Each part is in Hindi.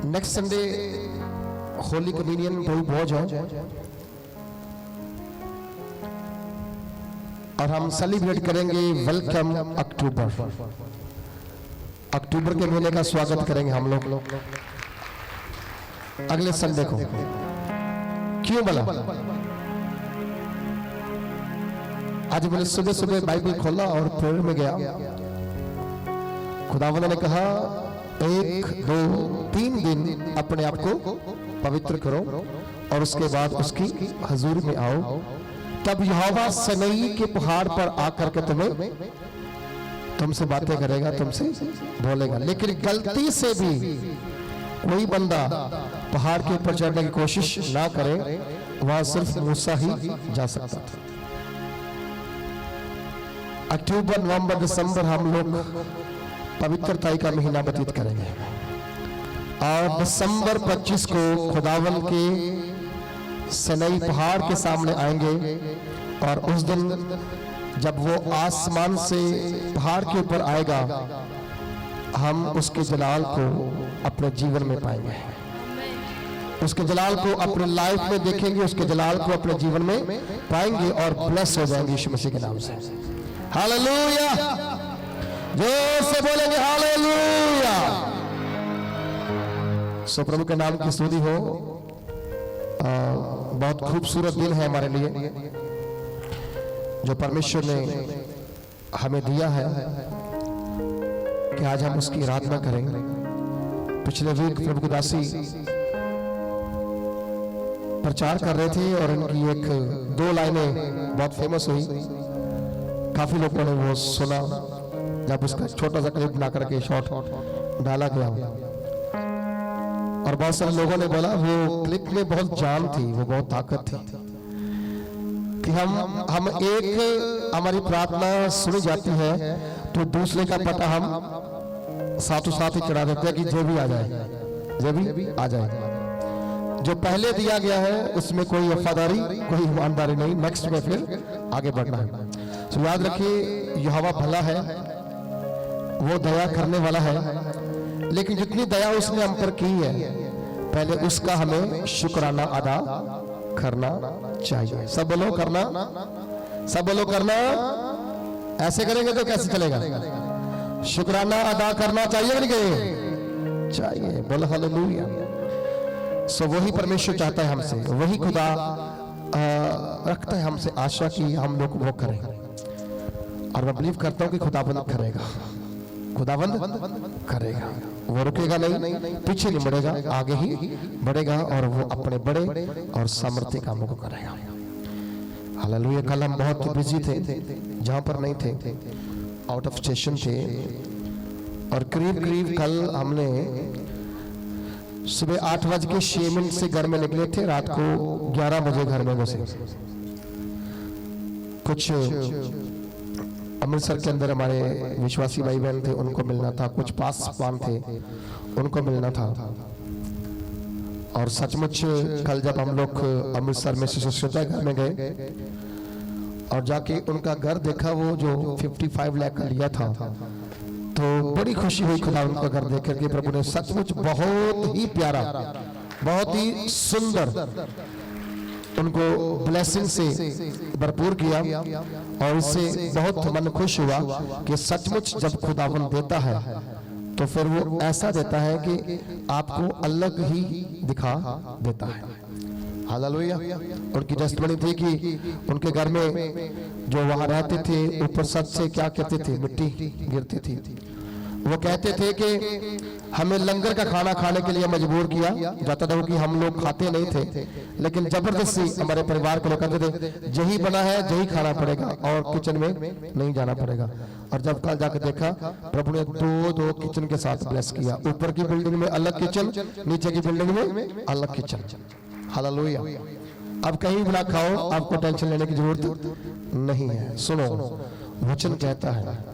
नेक्स्ट संडे होली कम्युनियन प्रभु भोज है और हम सेलिब्रेट करेंगे वेलकम अक्टूबर। अक्टूबर के महीने का स्वागत करेंगे हम लोग अगले संडे को। क्यों बोला? आज मैंने सुबह सुबह बाइबल खोला और प्रेयर में गया। खुदावंद ने कहा 1, 2, 3 दिन अपने आप को पवित्र करो और उसके बाद उसकी हजूर में आओ, तब यहोवा सनई के पहाड़ पर आकर के तुमसे बातें करेगा, तुमसे बोलेगा। लेकिन गलती से भी कोई बंदा पहाड़ के ऊपर चढ़ने की कोशिश ना करे, वहां सिर्फ मूसा ही जा सकता था। अक्टूबर, नवंबर, दिसंबर हम लोग पवित्रता का महीना व्यतीत करेंगे और दिसंबर 25 को खुदावन के सनई पहाड़ के सामने आएंगे और उस दिन जब वो आसमान से पहाड़ के ऊपर आएगा, हम उसके जलाल को अपने जीवन में पाएंगे, उसके जलाल को अपने लाइफ में देखेंगे, उसके जलाल को अपने जीवन में पाएंगे और ब्लेस हो जाएंगे यीशु मसीह के नाम से। हालेलुया! जोर से बोलेंगे हालेलुया। सो प्रभु के नाम की स्तुति हो। बहुत खूबसूरत दिन है हमारे लिए जो परमेश्वर ने हमें दिया है कि आज हम उसकी आराधना करेंगे। पिछले वीक प्रभु की दासी प्रचार कर रहे थे और इनकी 1-2 लाइनें बहुत फेमस हुई। काफी लोगों ने वो सुना जब उसका छोटा सा क्लिप बना करके शॉर्ट डाला गया और बहुत सारे लोगों ने बोला वो क्लिप में बहुत जान थी, वो बहुत ताकत थी कि हम एक हमारी प्रार्थना सुनी जाती है तो दूसरे का पता हम साथों साथ ही चढ़ा देते हैं कि जो भी आ जाए, जो भी आ जाए। जो पहले दिया गया है उसमें कोई वफादारी, कोई ईमानदारी नहीं, नेक्स्ट में फिर आगे बढ़ना है। तो याद रखिए यहोवा भला है, वो दया करने वाला है, लेकिन जितनी दया उसने हम पर की है पहले उसका हमें शुक्राना अदा करना चाहिए। सब बोलो करना, सब बोलो करना। ऐसे करेंगे तो कैसे चलेगा? शुक्राना अदा करना चाहिए नहीं चाहिए? बोलो हालेलुया। सो वही परमेश्वर चाहता है हमसे, वही खुदा रखता है हमसे आशा कि हम लोग वो करें और मैं बिलीव करता हूं कि खुदाबंद करेगा, खुदाबंद करेगा। वो रुकेगा नहीं, पीछे नहीं मुड़ेगा, आगे ही बढ़ेगा और वो अपने बड़े और सामर्थ्य कामों को करेगा। हालेलुया। कल हम बहुत बिजी थे, जहां पर नहीं थे, आउट ऑफ स्टेशन थे और करीब कल हमने सुबह 8:06 से घर में निकले थे, रात को 11 बजे घर में घुसे। कुछ अमृतसर के अंदर हमारे विश्वासी भाई बहन थे, उनको मिलना था, कुछ पासवान थे उनको मिलना था। और सचमुच कल जब हम लोग अमृतसर में सिस्टर घर में गए और जाके उनका घर देखा, वो जो 55 लाख का लिया था, तो बड़ी खुशी हुई खुदा उनका घर देख करके। प्रभु ने सचमुच बहुत ही प्यारा, बहुत ही सुंदर उनको ब्लेसिंग से भरपूर किया और इससे बहुत मन खुश हुआ कि सचमुच जब खुदावन देता है तो फिर वो ऐसा देता है कि आपको अलग ही दिखा देता है। हालेलुया। उनकी टेस्टमनी थी कि उनके घर में जो वहां रहते थे ऊपर छत से क्या कहते थे, मिट्टी गिरती थी। वो कहते थे कि हमें लंगर का खाना खाने के लिए मजबूर किया जाता था कि हम लोग खाते नहीं थे, लेकिन जबरदस्ती हमारे परिवार के लोग कहते थे यही बना है यही खाना पड़ेगा और किचन में नहीं जाना पड़ेगा। और जब कल जाकर देखा प्रभु ने 2 किचन के साथ ब्लेस किया। ऊपर की बिल्डिंग में अलग किचन, नीचे की बिल्डिंग में अलग किचन। हालेलुया। अब कहीं भी ना खाओ, आपको टेंशन लेने की जरूरत नहीं है। सुनो, वचन कहता है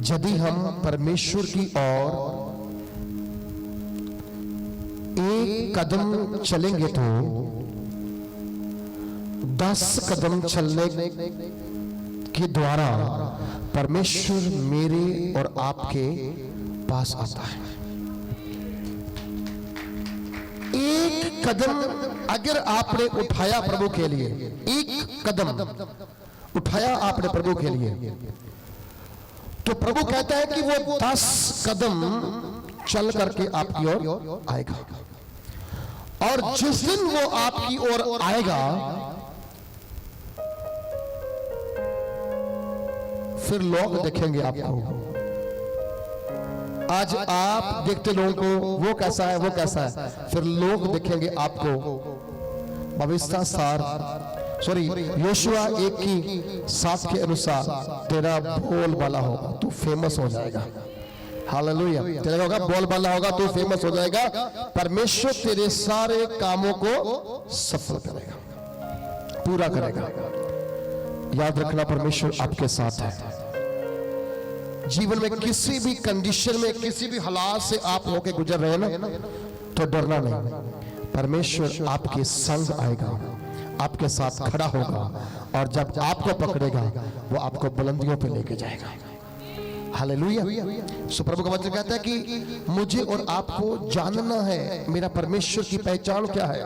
यदि हम परमेश्वर की ओर एक कदम चलेंगे तो 10 कदम चलने के द्वारा परमेश्वर मेरे और आपके पास आता है। एक कदम अगर आपने उठाया प्रभु के लिए, एक कदम उठाया आपने प्रभु के लिए, तो प्रभु कहता है कि वो 10 कदम चल करके आपकी ओर आएगा। और जिस दिन वो आपकी ओर आएगा, फिर लोग देखेंगे आपको। आज आप देखते लोगों को, वो कैसा है, वो कैसा है, फिर लोग देखेंगे आपको। भविष्य योशुआ 1:7 के अनुसार तेरा बोल बाला होगा, तू फेमस हो जाएगा। हालेलुया। तेरा होगा बोल बाला होगा, तू फेमस हो जाएगा। परमेश्वर तेरे सारे कामों को सफल करेगा, पूरा करेगा। याद रखना, परमेश्वर आपके साथ है। जीवन में किसी भी कंडीशन में, किसी भी हालात से आप होके गुजर रहे हैं ना, तो डरना नहीं। परमेश्वर आपके संग आएगा, आपके साथ खड़ा होगा, और जब आपको पकड़ेगा वो आपको बुलंदियों पे लेके जाएगा। हालेलुया। सो प्रभु का वचन कहता है कि मुझे और आपको जानना है मेरा परमेश्वर की पहचान क्या है,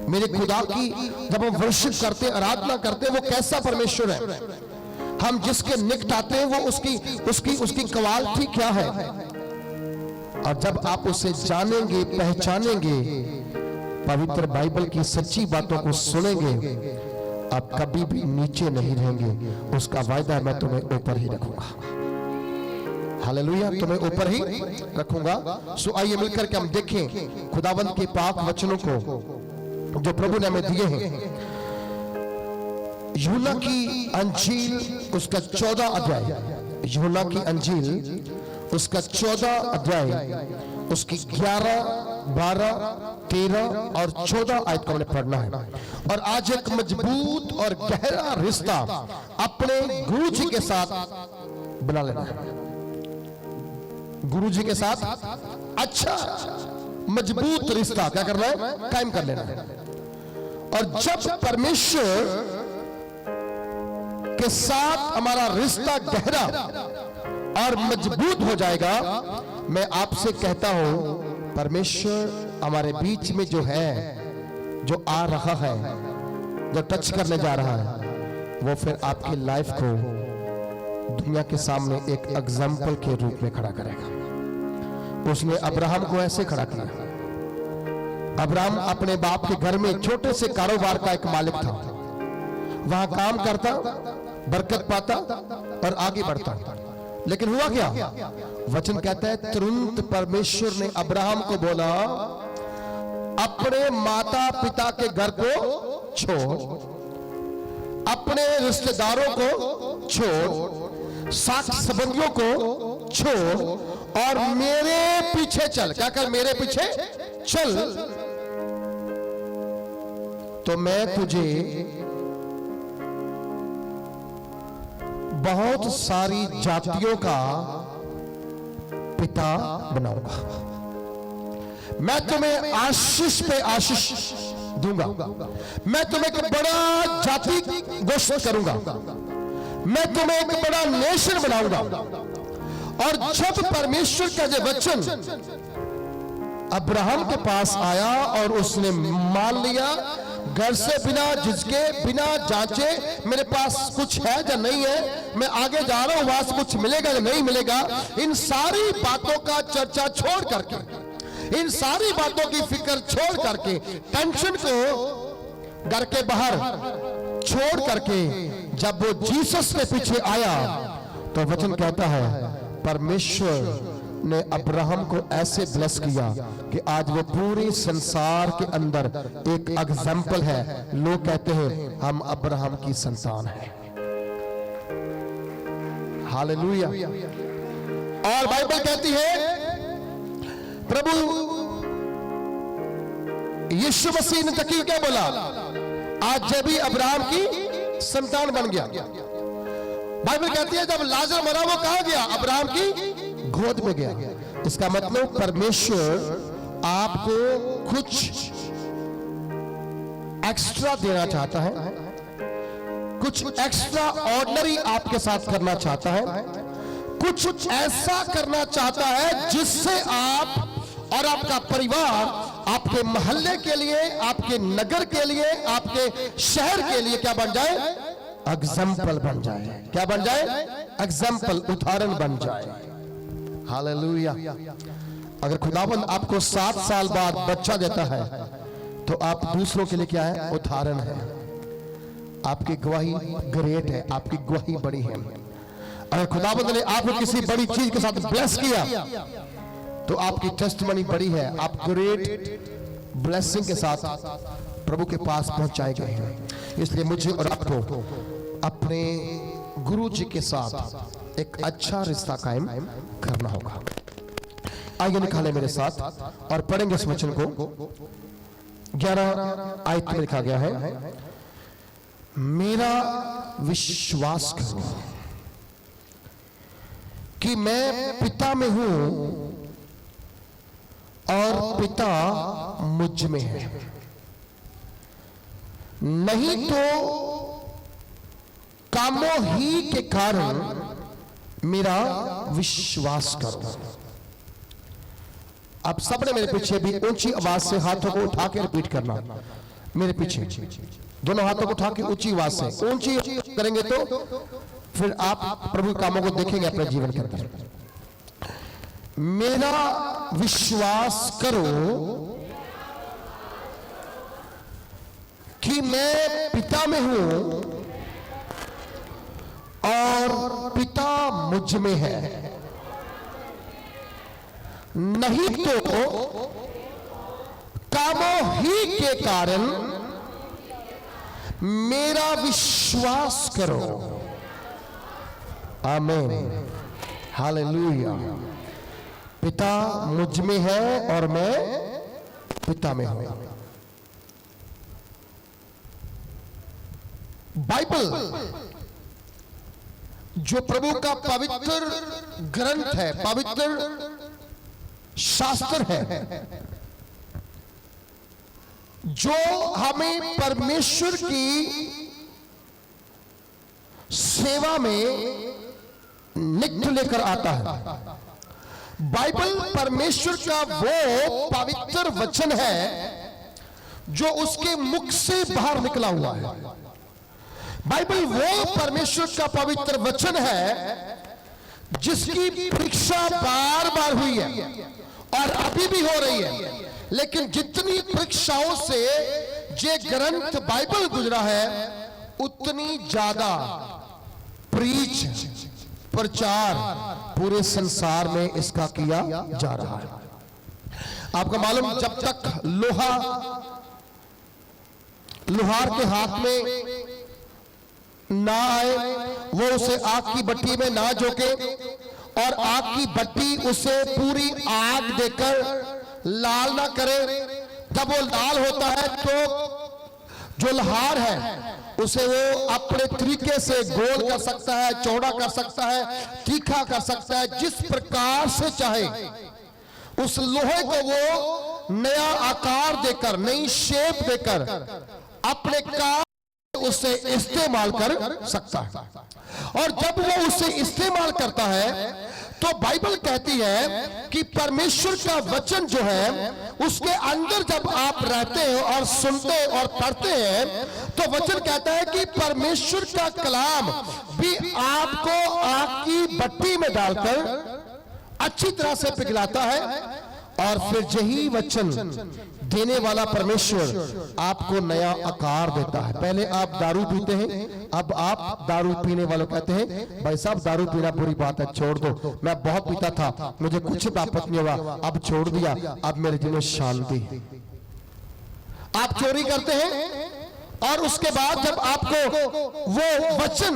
मेरे खुदा की जब हम वर्शिप करते, आराधना करते, वो कैसा परमेश्वर है। हम जिसके निकट आते हैं वो उसकी क्वालिटी क्या है। और जब आप उसे जानेंगे, पहचानेंगे, पवित्र बाइबल की सच्ची बातों को सुनेंगे, आप कभी भी नीचे नहीं रहेंगे। उसका वायदा, मैं तुम्हें ऊपर ही रखूंगा। हालेलुया, तुम्हें ऊपर ही रखूंगा। सो आइए मिलकर के हम देखें खुदावंद के पाक वचनों को जो प्रभु ने हमें दिए हैं। यूहन्ना की अंजील उसका 14 अध्याय, यूहन्ना की अंजील उसका 14 अध्याय, उसकी 11, 12, 13 और 14 आयत को हमने पढ़ना है। और आज एक मजबूत और गहरा रिश्ता अपने गुरु जी के साथ बना लेना है। गुरु जी के साथ अच्छा मजबूत रिश्ता क्या करना है, कायम कर लेना है। और जब परमेश्वर के साथ हमारा रिश्ता गहरा और मजबूत हो जाएगा, मैं आपसे कहता हूं परमेश्वर हमारे बीच में जो है, जो आ रहा है, जो टच करने जा रहा है, वो फिर आपकी लाइफ को दुनिया के सामने एक एग्जाम्पल के रूप में खड़ा करेगा। उसने अब्राहम को ऐसे खड़ा किया। अब्राहम अपने बाप के घर में छोटे से कारोबार का एक मालिक था, वहां काम करता, बरकत पाता और आगे बढ़ता। लेकिन हुआ क्या, वचन कहता है तुरंत परमेश्वर ने अब्राहम को बोला, अपने माता पिता के घर को छोड़, अपने रिश्तेदारों को छोड़, साथ संबंधियों को छोड़ और मेरे पीछे चल। क्या कर, मेरे पीछे चल, तो मैं तुझे बहुत सारी जातियों का पिता बनाऊंगा, मैं तुम्हें आशीष पे आशीष दूंगा, मैं तुम्हें एक बड़ा जाति घोषित करूंगा, मैं तुम्हें एक बड़ा नेशन बनाऊंगा। और जब परमेश्वर का ये वचन अब्राहम के पास आया और उसने मान लिया, घर से बिना झिझके, बिना जांचे, मेरे पास कुछ है या नहीं है, मैं आगे जा रहा हूं, वहां से कुछ मिलेगा या नहीं मिलेगा, इन सारी बातों का चर्चा छोड़ करके, इन सारी बातों की फिक्र छोड़ करके, टेंशन को घर के बाहर छोड़ करके, जब वो जीसस के पीछे आया, तो वचन कहता है परमेश्वर ने अब्राहम को ऐसे ब्लेस किया कि आज वो पूरे संसार के अंदर एक एग्जाम्पल है। लोग कहते हैं हम अब्राहम की संतान हैं। हालेलुया। और बाइबल कहती है प्रभु यीशु मसीह ने तकी क्या बोला, आज जब भी अब्राहम की संतान बन गया। बाइबल कहती है जब लाजर मरा वो कहां गया, अब्राहम की गोद में गया। इसका मतलब परमेश्वर आपको कुछ एक्स्ट्रा देना चाहता है, कुछ एक्स्ट्रा ऑर्डिनरी आपके साथ करना चाहता है, कुछ ऐसा करना चाहता है जिससे आप और आपका परिवार आपके मोहल्ले के लिए, आपके नगर के लिए, आपके शहर के लिए क्या बन जाए? एग्जाम्पल बन जाए। क्या बन जाए? एग्जाम्पल, उदाहरण बन जाए। हालेलुया। अगर खुदावंद आपको 7 साल बाद बच्चा देता है तो आप दूसरों के लिए क्या है? उदाहरण है। आपकी गवाही ग्रेट है, आपकी गवाही बड़ी है। अगर खुदावंद ने आपको किसी बड़ी चीज के साथ ब्लेस किया तो आपकी टेस्टमनी बड़ी है। आप ग्रेट ब्लेसिंग के साथ प्रभु के पास पहुंचाए गए हैं। इसलिए मुझे और आपको अपने गुरु जी के साथ एक अच्छा रिश्ता कायम करना होगा। आइए निकालें मेरे साथ और पढ़ेंगे इस वचन को। 11 आयत में लिखा गया है, मेरा विश्वास करो कि मैं पिता में हूं और पिता मुझ में है, नहीं तो कामों ही के कारण मेरा विश्वास करो। आप सबने मेरे पीछे भी ऊंची आवाज से हाथों को उठा के रिपीट करना। मेरे पीछे दोनों हाथों को उठा के ऊंची आवाज से, ऊंची करेंगे तो फिर आप प्रभु कामों को देखेंगे अपने जीवन के अंदर। मेरा विश्वास करो कि मैं पिता में हूं और पिता मुझ में है, नहीं तो कामों ही के कारण मेरा विश्वास करो। आमीन, हालेलुया। पिता मुझ में है और मैं पिता में हूं। बाइबल जो प्रभु का पवित्र ग्रंथ है, पवित्र शास्त्र है, जो हमें परमेश्वर की सेवा में नित्य लेकर आता है। बाइबल परमेश्वर का वो पवित्र वचन है जो उसके मुख से बाहर निकला हुआ है। बाइबल वो परमेश्वर का पवित्र वचन है जिसकी परीक्षा बार बार हुई है और अभी भी हो रही है। लेकिन जितनी परीक्षाओं से ये ग्रंथ बाइबल गुजरा है, उतनी ज्यादा प्रीच, प्रचार पूरे संसार में इसका किया जा रहा है। आपको मालूम, जब तक लोहार के हाथ में ना आए, वो उसे आग की भट्टी में ना झोंके और आग की भट्टी उसे पूरी आग देकर लाल ना करे, जब वो लाल होता है तो जो लोहार है उसे वो अपने तरीके से गोल कर सकता है, चौड़ा कर सकता है, तीखा कर सकता है, जिस प्रकार से चाहे उस लोहे को वो नया आकार देकर, नई शेप देकर अपने काम उसे इस्तेमाल कर सकता है। और जब वो उसे इस्तेमाल करता है तो बाइबल कहती है कि परमेश्वर का वचन जो है उसके अंदर जब आप रहते हैं और सुनते और पढ़ते हैं तो वचन कहता है कि परमेश्वर का कलाम भी आपको आग की भट्टी में डालकर अच्छी तरह से पिघलाता है और फिर यही वचन देने वाला परमेश्वर आपको नया आकार देता है। पहले आप दारू पीते हैं, अब आप दारू पीने वालों कहते हैं भाई साहब दारू पीना बुरी बात है, छोड़ दो, मैं बहुत पीता था, मुझे कुछ प्राप्त नहीं हुआ, अब छोड़ दिया, अब मेरे जीवन में शांति है। आप चोरी करते हैं और उसके बाद जब आपको वो वचन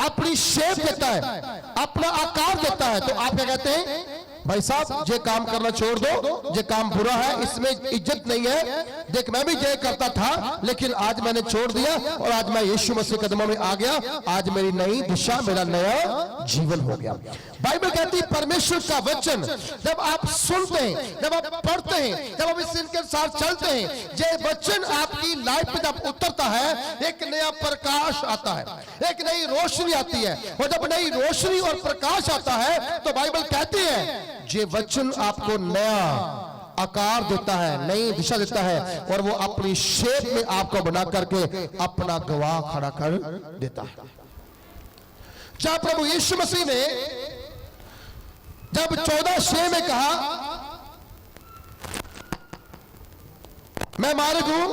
अपनी शेप देता है, अपना आकार देता है, तो आप क्या कहते हैं भाई साहब ये काम करना छोड़ दो, ये काम बुरा है, इसमें इज्जत नहीं है। देख मैं भी ये करता था लेकिन आज मैंने छोड़ दिया और आज मैं यीशु मसीह कदमों में आ गया, आज मेरी नई दिशा, मेरा नया जीवन हो गया। बाइबल कहती है परमेश्वर का वचन जब आप सुनते हैं, जब आप पढ़ते हैं, जब आप इनके साथ चलते हैं, ये वचन आपकी लाइफ में जब उतरता है, एक नया प्रकाश आता है, एक नई रोशनी आती है। और जब नई रोशनी और प्रकाश आता है तो बाइबल कहती है ये वचन आपको नया आकार देता है, नई दिशा देता है, और वो अपनी शेप में आपको बना करके अपना गवाह खड़ा कर देता है। जब प्रभु यीशु मसीह ने जब 14:6 में कहा मैं मार्ग हूं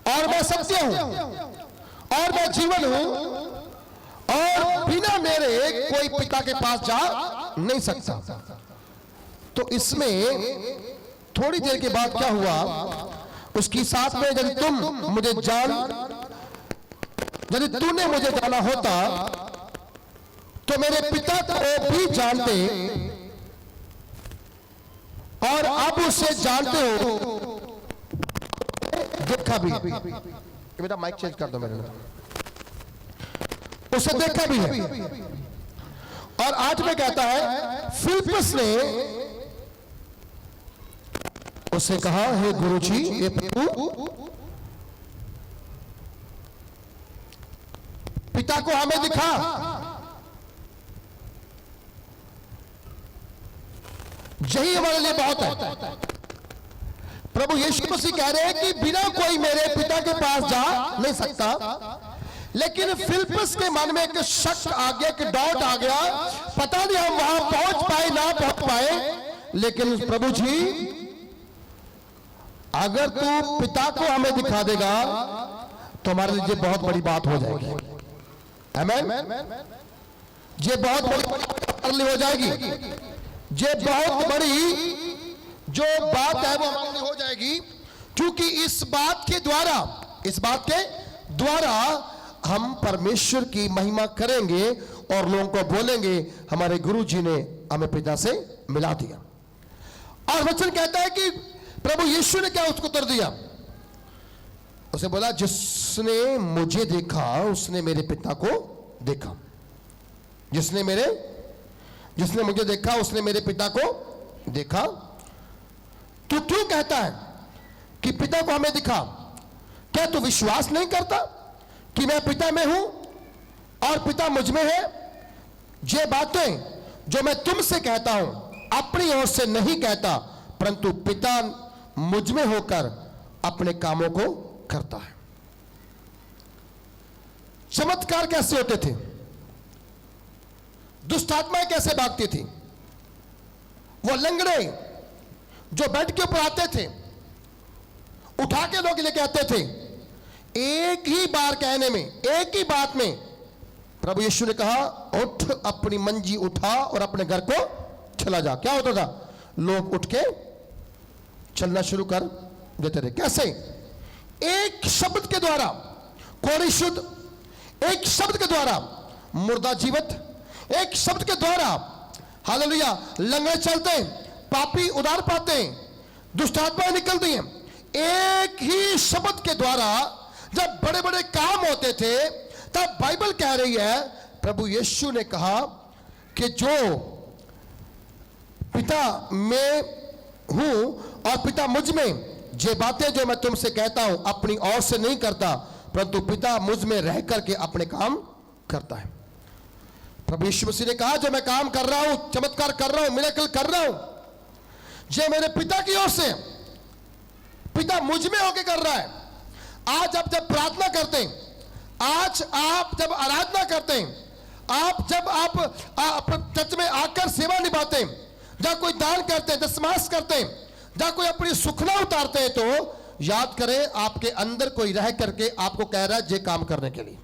और मैं सत्य हूं और मैं जीवन हूं और बिना मेरे कोई पिता के पास जा नहीं सकता, तो इसमें थोड़ी देर के बाद क्या हुआ, उसकी साथ में यदि तूने मुझे जाना होता तो मेरे पिता को भी जानते और अब उसे जानते हो, देखा भी। बेटा माइक चेंज कर दो मेरे, उसे देखा भी है। और 8 में कहता है फिलिप्पुस ने उसे कहा हे गुरुजी, ये प्रभु पिता को हमें दिखा। यही हमारे लिए बहुत है। प्रभु यीशु मसीह कह रहे हैं कि बिना कोई मेरे पिता के पास जा नहीं सकता, लेकिन फिलिप्पुस के मन में एक शक आ गया, एक डाउट आ गया, पता नहीं हम वहां पहुंच पाए ना पहुंच पाए। लेकिन प्रभु जी अगर तू पिता को हमें दिखा देगा तो हमारे लिए बहुत बड़ी बात हो जाएगी। आमीन। ये बहुत बड़ी हो जाएगी, ये बहुत बड़ी जो बात है वो हमारे लिए हो जाएगी, क्योंकि इस बात के द्वारा हम परमेश्वर की महिमा करेंगे और लोगों को बोलेंगे हमारे गुरु जी ने हमें पिता से मिला दिया। और वचन कहता है कि प्रभु यीशु ने क्या उसको उत्तर दिया, उसे बोला जिसने मुझे देखा उसने मेरे पिता को देखा। जिसने मुझे देखा उसने मेरे पिता को देखा। तू क्यों कहता है कि पिता को हमें दिखा? क्या तू विश्वास नहीं करता कि मैं पिता में हूं और पिता मुझ में है? ये बातें जो मैं तुमसे कहता हूं अपनी ओर से नहीं कहता, परंतु पिता मुझ में होकर अपने कामों को करता है। चमत्कार कैसे होते थे? दुष्ट आत्माएं कैसे भागती थी? वो लंगड़े जो बेड के ऊपर आते थे, उठा के लोग लेके आते थे, एक ही बार कहने में, एक ही बात में प्रभु यीशु ने कहा उठ, अपनी मंजी उठा और अपने घर को चला जा। क्या होता था? लोग उठ के चलना शुरू कर देते थे। कैसे? एक शब्द के द्वारा कोढ़ी शुद्ध, एक शब्द के द्वारा मुर्दा जीवित, एक शब्द के द्वारा हालेलुया लंगड़े चलते, पापी उधार पाते, दुष्ट आत्माएं निकलती हैं। एक ही शब्द के द्वारा जब बड़े बड़े काम होते थे, तब बाइबल कह रही है प्रभु यीशु ने कहा कि जो पिता में हूं और पिता मुझ में, ये बातें जो मैं तुमसे कहता हूं अपनी ओर से नहीं करता, परंतु पिता मुझ में रह करके अपने काम करता है। प्रभु यीशु मसीह ने कहा जो मैं काम कर रहा हूं, चमत्कार कर रहा हूं, मिरेकल कर रहा हूं, ये मेरे पिता की ओर से, पिता मुझ में होकर कर रहा है। आज आप जब प्रार्थना करते हैं, आज आप जब आराधना करते हैं, आप जब आप चर्च में आकर सेवा निभाते हैं, जहां कोई दान करते हैं, दशमास करते हैं, जहां कोई अपनी सुखना उतारते हैं, तो याद करें आपके अंदर कोई रह करके आपको कह रहा है ये काम करने के लिए।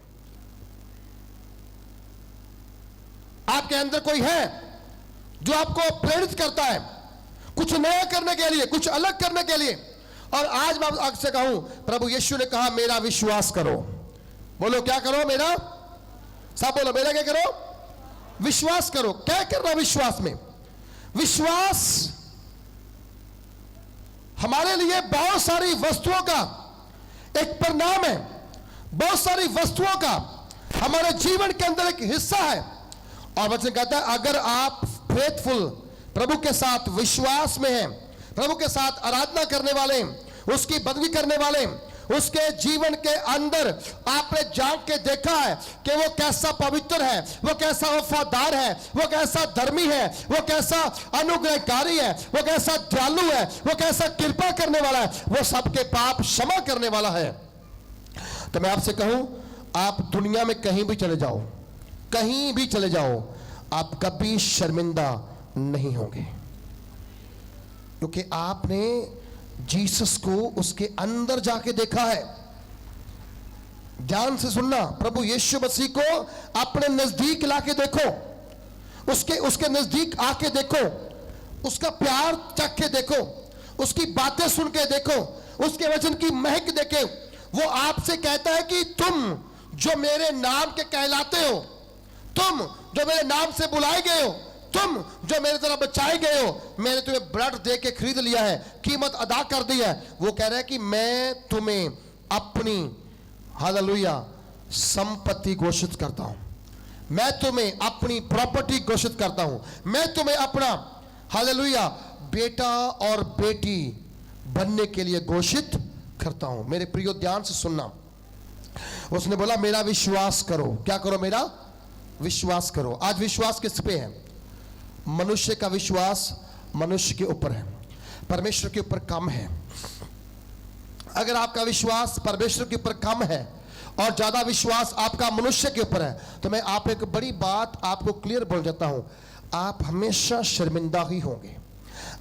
आपके अंदर कोई है जो आपको प्रेरित करता है कुछ नया करने के लिए, कुछ अलग करने के लिए। और आज मैं आपसे कहूं, प्रभु यीशु ने कहा मेरा विश्वास करो। बोलो क्या करो? मेरा, सब बोलो मेरा क्या करो? विश्वास करो। क्या करना विश्वास में? विश्वास हमारे लिए बहुत सारी वस्तुओं का एक परिणाम है, बहुत सारी वस्तुओं का हमारे जीवन के अंदर एक हिस्सा है। और वचन कहता है अगर आप फेथफुल, प्रभु के साथ विश्वास में हैं, प्रभु के साथ आराधना करने वाले, उसकी बंदगी करने वाले, उसके जीवन के अंदर आपने जान के देखा है कि वो कैसा पवित्र है, वो कैसा वफादार है, वो कैसा धर्मी है, वो कैसा अनुग्रहकारी है, वो कैसा दयालु है, वो कैसा कृपा करने वाला है, वो सबके पाप क्षमा करने वाला है, तो मैं आपसे कहूं, आप दुनिया में कहीं भी चले जाओ, कहीं भी चले जाओ, आप कभी शर्मिंदा नहीं होंगे, क्योंकि आपने जीसस को उसके अंदर जाके देखा है। ध्यान से सुनना, प्रभु यीशु मसीह को अपने नजदीक लाके देखो, उसके नजदीक आके देखो, उसका प्यार चख के देखो, उसकी बातें सुन के देखो, उसके वचन की महक देखे। वो आपसे कहता है कि तुम जो मेरे नाम के कहलाते हो, तुम जो मेरे नाम से बुलाए गए हो, तुम जो मेरे तरह बचाए गए हो, मैंने तुम्हें ब्लड दे के खरीद लिया है, कीमत अदा कर दी है। वो कह रहा है कि मैं तुम्हें अपनी हालेलुया संपत्ति घोषित करता हूं, मैं तुम्हें अपनी प्रॉपर्टी घोषित करता हूं, मैं तुम्हें अपना हालेलुया बेटा और बेटी बनने के लिए घोषित करता हूं। मेरे प्रियो ध्यान से सुनना, उसने बोला मेरा विश्वास करो। क्या करो? मेरा विश्वास करो। आज विश्वास किस पे है? मनुष्य का विश्वास मनुष्य के ऊपर है, परमेश्वर के ऊपर कम है। अगर आपका विश्वास परमेश्वर के ऊपर कम है और ज्यादा विश्वास आपका मनुष्य के ऊपर है, तो मैं आप एक बड़ी बात आपको क्लियर बोल जाता हूं, आप हमेशा शर्मिंदा ही होंगे।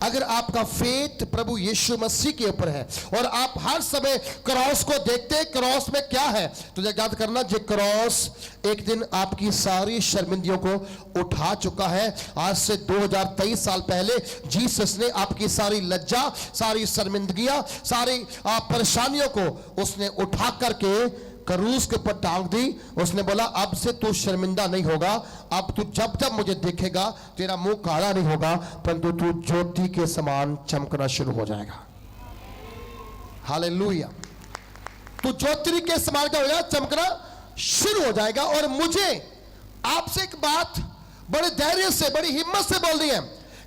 अगर आपका फेथ प्रभु यीशु मसीह के ऊपर है और आप हर समय क्रॉस को देखते, क्रॉस में क्या है, तो याद करना, ये क्रॉस एक दिन आपकी सारी शर्मिंदियों को उठा चुका है। आज से 2023 साल पहले जीसस ने आपकी सारी लज्जा, सारी शर्मिंदगियां, सारी परेशानियों को उसने उठा करके क्रूस के ऊपर टांग दी। उसने बोला अब से तू शर्मिंदा नहीं होगा, अब तू जब जब मुझे देखेगा तेरा मुंह काला नहीं होगा, परंतु तू ज्योति के समान चमकना शुरू हो जाएगा। हालेलुया। तू ज्योति के समान क्या हो जाएगा? चमकना शुरू हो जाएगा। और मुझे आपसे एक बात बड़े धैर्य से, बड़ी हिम्मत से बोल दी है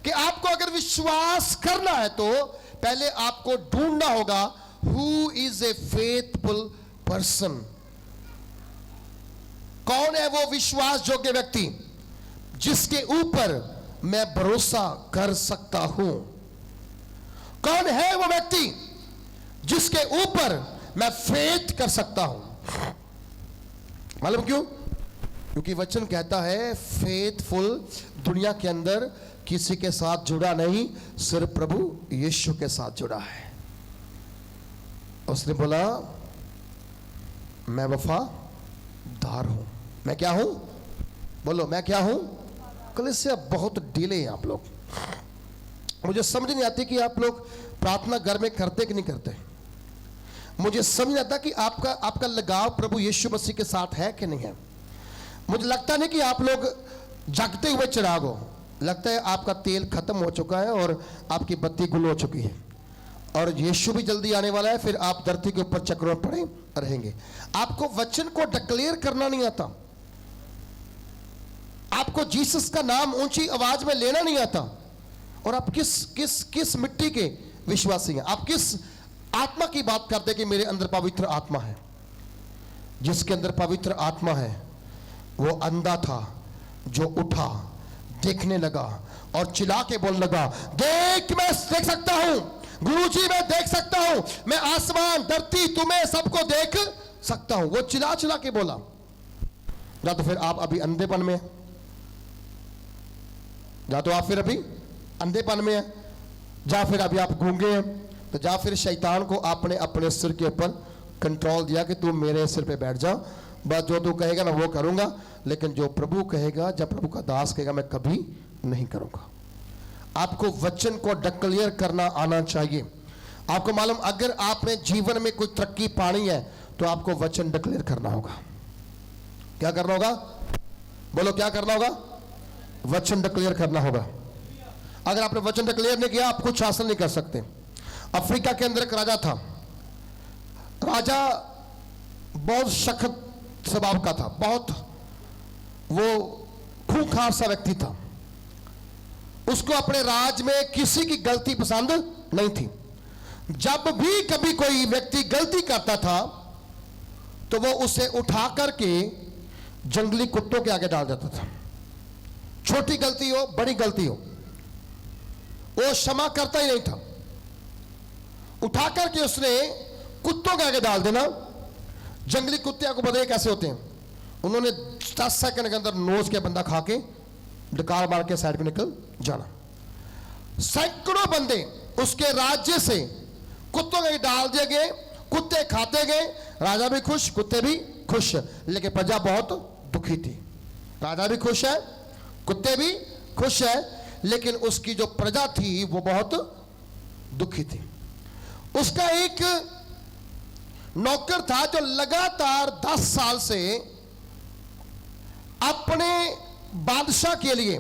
कि आपको अगर विश्वास करना है तो पहले आपको ढूंढना होगा who is a faithful person. कौन है वो विश्वास योग्य व्यक्ति जिसके ऊपर मैं भरोसा कर सकता हूं? कौन है वो व्यक्ति जिसके ऊपर मैं फेथ कर सकता हूं? मालूम क्यों? क्योंकि वचन कहता है फेथफुल दुनिया के अंदर किसी के साथ जुड़ा नहीं, सिर्फ प्रभु यीशु के साथ जुड़ा है। उसने बोला मैं वफादार हूं। मैं क्या हूं? बोलो, मैं क्या हूं? कलीसिया बहुत डीले हैं आप लोग। मुझे समझ नहीं आती कि आप लोग प्रार्थना घर में करते कि नहीं करते। मुझे समझ नहीं आता कि आपका लगाव प्रभु यीशु मसीह के साथ है कि नहीं है। मुझे लगता नहीं कि आप लोग जगते हुए चिराग हो, लगता है आपका तेल खत्म हो चुका है और आपकी बत्ती गुल हो चुकी है और यीशु भी जल्दी आने वाला है, फिर आप धरती के ऊपर चक्रों पड़े रहेंगे। आपको वचन को डिक्लेयर करना नहीं आता, आपको जीसस का नाम ऊंची आवाज में लेना नहीं आता, और आप किस मिट्टी के विश्वासी हैं? आप किस आत्मा की बात करते हैं कि मेरे अंदर पवित्र आत्मा है? जिसके अंदर पवित्र आत्मा है वो अंधा था जो उठा, देखने लगा और चिल्ला के बोलने लगा, देख मैं देख सकता हूं, गुरुजी मैं देख सकता हूं, मैं आसमान धरती तुम्हें सबको देख सकता हूं। वो चिल्ला चिल्ला के बोला। या तो फिर आप अभी अंधेपन में हैं, या तो आप फिर अभी अंधेपन में हैं, या फिर अभी आप गूंगे हैं, तो या फिर शैतान को आपने अपने सिर के ऊपर कंट्रोल दिया कि तू मेरे सिर पे बैठ जा, बस जो तू कहेगा ना वो करूंगा, लेकिन जो प्रभु कहेगा, जब प्रभु का दास कहेगा, मैं कभी नहीं करूंगा। आपको वचन को डिक्लेयर करना आना चाहिए। आपको मालूम, अगर आपने जीवन में कोई तरक्की पानी है तो आपको वचन डिक्लेयर करना होगा। क्या करना होगा? बोलो, क्या करना होगा? वचन डिक्लेयर करना होगा। अगर आपने वचन डिक्लेयर नहीं किया, आप कुछ हासिल नहीं कर सकते। अफ्रीका के अंदर एक राजा था। राजा बहुत सख्त स्वभाव का था, बहुत वो खूंखार सा व्यक्ति था। उसको अपने राज में किसी की गलती पसंद नहीं थी। जब भी कभी कोई व्यक्ति गलती करता था तो वो उसे उठा करके जंगली कुत्तों के आगे डाल देता था। छोटी गलती हो बड़ी गलती हो, वो क्षमा करता ही नहीं था। उठा करके उसने कुत्तों के आगे डाल देना। जंगली कुत्ते आपको बताइए कैसे होते हैं, उन्होंने 10 सेकंड के अंदर नोच के बंदा खा के डकार मार के साइड में निकल जाना। सैकड़ों बंदे उसके राज्य से कुत्तों के डाल दिए गए, कुत्ते खाते गए, राजा भी खुश, कुत्ते भी खुश, लेकिन प्रजा बहुत दुखी थी। राजा भी खुश है, कुत्ते भी खुश है, लेकिन उसकी जो प्रजा थी वो बहुत दुखी थी। उसका एक नौकर था जो लगातार 10 साल से अपने बादशाह के लिए,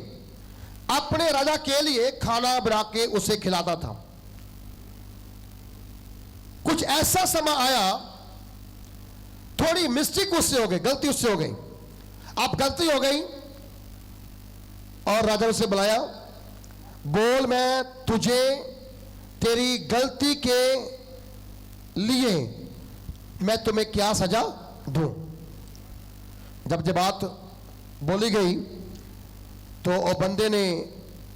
अपने राजा के लिए खाना बना के उसे खिलाता था। कुछ ऐसा समय आया, थोड़ी मिस्टेक उससे हो गई, गलती उससे हो गई। अब गलती हो गई और राजा उसे बुलाया, बोल मैं तुझे तेरी गलती के लिए मैं तुम्हें क्या सजा दूं। जब बात बोली गई तो वो बंदे ने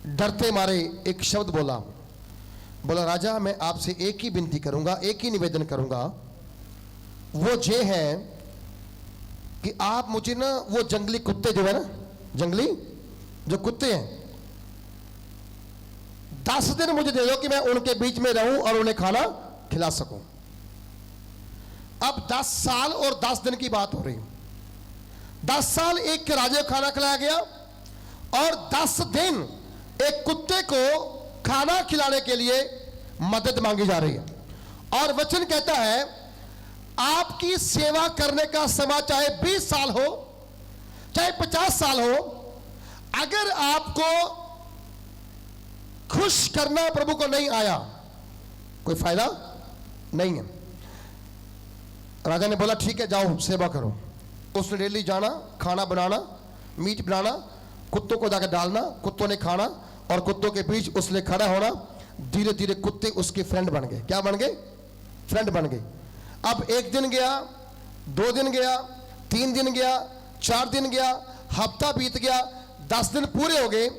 डरते मारे एक शब्द बोला, राजा मैं आपसे एक ही विनती करूंगा, एक ही निवेदन करूंगा, वो ये है कि आप मुझे ना वो जंगली कुत्ते जो है ना, जंगली जो कुत्ते हैं, 10 दिन मुझे दे दो कि मैं उनके बीच में रहूं और उन्हें खाना खिला सकूं। अब 10 साल और 10 दिन की बात हो रही है। 10 साल एक के राजे को खाना खिलाया गया और 10 दिन एक कुत्ते को खाना खिलाने के लिए मदद मांगी जा रही है। और वचन कहता है आपकी सेवा करने का समय चाहे 20 साल हो, चाहे 50 साल हो, अगर आपको खुश करना प्रभु को नहीं आया, कोई फायदा नहीं है। राजा ने बोला ठीक है जाओ सेवा करो। उसने डेली जाना, खाना बनाना, मीट बनाना, कुत्तों को जाकर डालना, कुत्तों ने खाना और कुत्तों के बीच उसने खड़ा होना। धीरे धीरे कुत्ते उसके फ्रेंड बन गए। क्या बन गए? फ्रेंड बन गए। अब 1 दिन गया, 2 दिन गया, 3 दिन गया, 4 दिन गया, हफ्ता बीत गया, 10 दिन पूरे हो गए।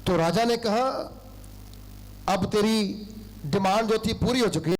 तो राजा ने कहा अब तेरी डिमांड जो थी पूरी हो चुकी